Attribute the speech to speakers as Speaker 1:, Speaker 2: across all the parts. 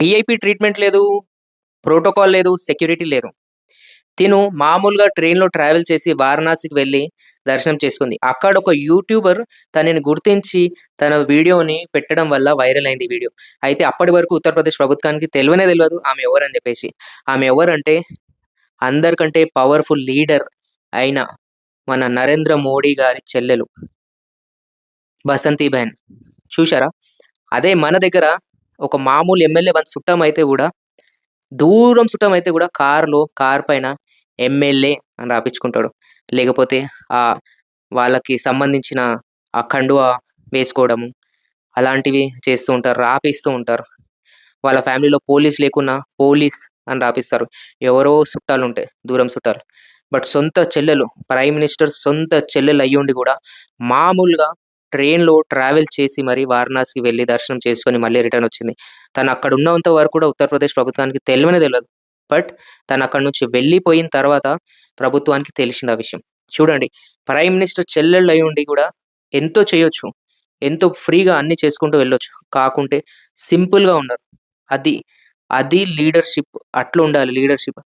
Speaker 1: VIP treatment లేదు, protocol లేదు, security లేదు. తిను మామూలుగా ట్రైన్‌లో ట్రావెల్ చేసి వారణాసికి వెళ్లి దర్శనం చేసుకుంది. అక్కడ ఒక యూట్యూబర్ తనని గుర్తించి తన వీడియోని పెట్టడం వల్ల వైరల్ అయింది ఈ వీడియో. అయితే అప్పటి వరకు ఉత్తరప్రదేశ్ ప్రభుత్వానికి తెలవనే తెలవదు ఆమె ఎవరని జెప్పేసి. ఆమె ఎవరంటే అందరికంటే పవర్‌ఫుల్ లీడర్ అయిన మన నరేంద్ర మోడీ గారి చెల్లెలు. బసంతిబెన్. చూసారా? అదే మన దగ్గర ఒక మామూలు ఎమ్మెల్యే మన చుట్టమైతే గూడా, దూరం చుట్టమైతే గూడా కార్ పైన ఎమ్మెల్యే అని రాపిచ్చుకుంటాడు. లేకపోతే ఆహ్, వాళ్ళకి సంబంధించిన ఆ కండువా వేసుకోవడము, అలాంటివి చేస్తూ ఉంటారు. రాపిస్తూ ఉంటారు. వాళ్ళ ఫ్యామిలీలో పోలీస్ లేకున్నా పోలీస్ అని రాపిస్తారు. ఎవరో చుట్టాలుంటే దూరం చుట్టాలు. బట్ సొంత చెల్లెలు, ప్రైమ్ మినిస్టర్ సొంత చెల్లెలు అయ్యుండి గూడా మామూలుగా ట్రైన్‌లో ట్రావెల్ చేసి మరి వారణాసికి వెళ్లి దర్శనం చేసుకొని మళ్ళీ రిటర్న్ వచ్చింది. తను అక్కడ ఉన్నంత వరకు కూడా ఉత్తరప్రదేశ్ ప్రభుత్వానికి తెలవనే తెలవదు. బట్ తను అక్కడి నుంచి వెళ్ళిపోయిన తర్వాత ప్రభుత్వానికి తెలిసింది ఆ విషయం. చూడండి, ప్రైమ్ మినిస్టర్ చెల్లెళ్ళు అయ్యుండి గూడా ఎంతో చేయొచ్చు. ఎంతో ఫ్రీగా అన్నీ చేసుకుంటూ వెళ్ళొచ్చు. కాకుంటే సింపుల్‌గా ఉన్నారు. అది, అది లీడర్‌షిప్. అట్లుండాలి లీడర్‌షిప్.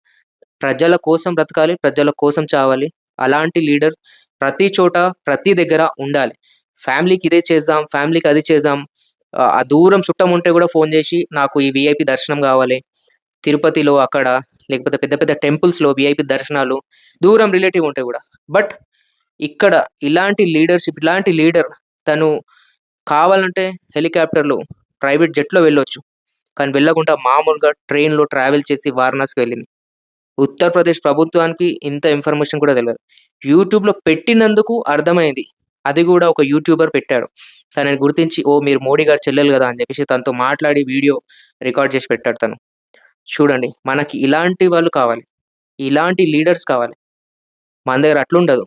Speaker 1: ప్రజల కోసం బ్రతకాలి. ప్రజల కోసం చావాలి. అలాంటి లీడర్ ప్రతి చోట, ప్రతి దగ్గర ఉండాలి. ఫ్యామిలీకి ఇదే చేద్దాం, ఫ్యామిలీకి అది చేద్దాం. ఆ దూరం చుట్టం ఉంటే గూడా ఫోను జేసి, నాకు ఈ వీఐపీ దర్శనం గావాలి. తిరుపతిలో అక్కడ, లేకపోతే పెద్ద పెద్ద టెంపుల్స్‌లో వీఐపీ దర్శనాలు, దూరం రిలేటివ్ ఉంటే గూడా. బట్ ఇక్కడ ఇలాంటి లీడర్‌షిప్, ఇలాంటి లీడర్ తను కావాలంటే హెలికాప్టర్‌లో, ప్రైవేట్ జెట్‌లో వెళ్ళొచ్చు. కానీ వెళ్ళకుండా మామూలుగా ట్రైన్‌లో ట్రావెల్ చేసి వారణాసికి వెళ్ళింది. ఉత్తరప్రదేశ్ ప్రభుత్వానికి ఇంత ఇన్ఫర్మేషన్ కూడా తెలవదు. యూట్యూబ్‌లో పెట్టినందుకు అర్థమైంది. అది గూడా ఒక యూట్యూబర్ పెట్టాడు. తనని గుర్తించి, ఓహ్! మీరు మోడీ గారి చెల్లెలు గదా! అని జెప్పేసి తనతో మాట్లాడి వీడియో రికార్డ్ చేసి పెట్టాడు తను. చూడండి, మనకి ఇలాంటి వాళ్ళు కావాలి. ఇలాంటి లీడర్స్ కావాలి. మన దగ్గర అట్లుండదు.